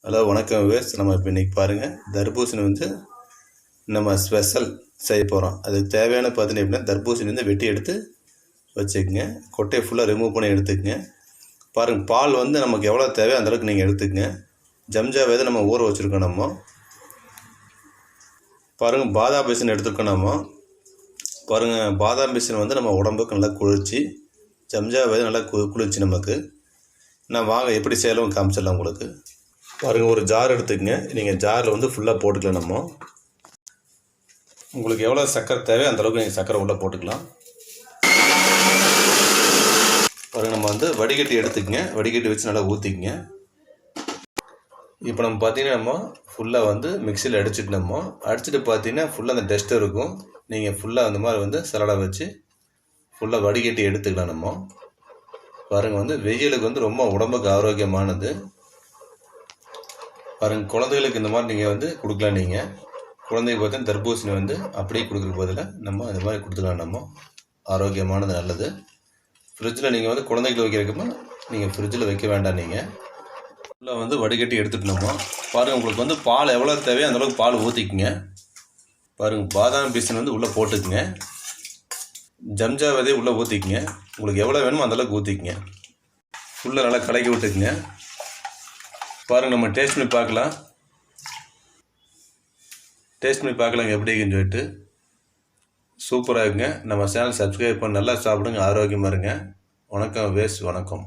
Hello வணக்கம் wives. நம்ம இப்போ இன்றைக்கி பாருங்கள், தர்பூசணி வந்து நம்ம ஸ்பெஷல் செய்ய போகிறோம். அதுக்கு தேவையான பார்த்தீங்கன்னா எப்படின்னா, தர்பூசணி வந்து வெட்டி எடுத்து வச்சுக்கோங்க. கொட்டையை ஃபுல்லாக ரிமூவ் பண்ணி எடுத்துக்கங்க. பாருங்கள், பால் வந்து நமக்கு எவ்வளோ தேவையோ அந்தளவுக்கு நீங்கள் எடுத்துக்கங்க. ஜம்ஜா விதை நம்ம ஊற வச்சுருக்கோம். நம்ம பாருங்கள், பாதாம் பிசின் எடுத்துருக்கோம். நம்ம பாருங்கள், பாதாம் பிசின் வந்து நம்ம உடம்புக்கு நல்லா குளிர்ச்சி. ஜம்ஜா விதை நல்லா குளிர்ச்சி நமக்கு. நான் வாங்க எப்படி செய்யலாம் காமிச்சிடலாம் உங்களுக்கு. பாருங்கள், ஒரு ஜார் எடுத்துக்கங்க. நீங்கள் ஜாரில் வந்து ஃபுல்லாக போட்டுக்கலாம். நம்ம உங்களுக்கு எவ்வளோ சர்க்கரை தேவையோ அந்தளவுக்கு நீங்கள் சர்க்கரை உள்ளே போட்டுக்கலாம். பாருங்கள், நம்ம வந்து வடிகட்டி எடுத்துக்கங்க. வடிகட்டி வச்சு நல்லா ஊற்றிக்கங்க. இப்போ நம்ம பார்த்தீங்கன்னா நம்ம ஃபுல்லாக வந்து மிக்சியில் அடிச்சுட்டு பார்த்தீங்கன்னா ஃபுல்லாக அந்த டஸ்ட்டு இருக்கும். நீங்கள் ஃபுல்லாக அந்த மாதிரி வந்து சலடை வச்சு ஃபுல்லாக வடிகட்டி எடுத்துக்கலாம். நம்ம பாருங்கள், வந்து வெயிலுக்கு வந்து ரொம்ப உடம்புக்கு ஆரோக்கியமானது. பாருங்கள், குழந்தைகளுக்கு இந்த மாதிரி நீங்கள் வந்து கொடுக்கலாம். நீங்கள் குழந்தைக்கு பார்த்தீங்கன்னா தர்பூசணி வந்து அப்படியே கொடுக்குற பதில் நம்ம அந்த மாதிரி கொடுத்துக்கலாம். நம்ம ஆரோக்கியமானது, நல்லது. ஃப்ரிட்ஜில் நீங்கள் வந்து குழந்தைகளுக்கு வைக்கிறதுக்குமா நீங்கள் ஃப்ரிட்ஜில் வைக்க வேண்டாம். நீங்கள் ஃபுல்லாக வந்து வடிகட்டி எடுத்துகிட்டு நம்ம பாருங்கள், உங்களுக்கு வந்து பால் எவ்வளோ தேவையோ அந்தளவுக்கு பால் ஊற்றிக்குங்க. பாருங்கள், பாதாம் பீசன் வந்து உள்ளே போட்டுக்குங்க. ஜம்ஜா விதையை உள்ளே ஊற்றிக்குங்க. உங்களுக்கு எவ்வளோ வேணுமோ அந்தளவுக்கு ஊற்றிக்குங்க. ஃபுல்லாக நல்லா கலக்கி விட்டுக்குங்க. பாருங்கள், நம்ம டேஸ்ட் பண்ணி பார்க்கலாம். எப்படி இருக்குன்னு சொல்லிட்டு. சூப்பராக இருக்குங்க. நம்ம சேனல் சப்ஸ்கிரைப் பண்ணி நல்லா சாப்பிடுங்க, ஆரோக்கியமாக இருங்க. வணக்கம் வேஸ், வணக்கம்.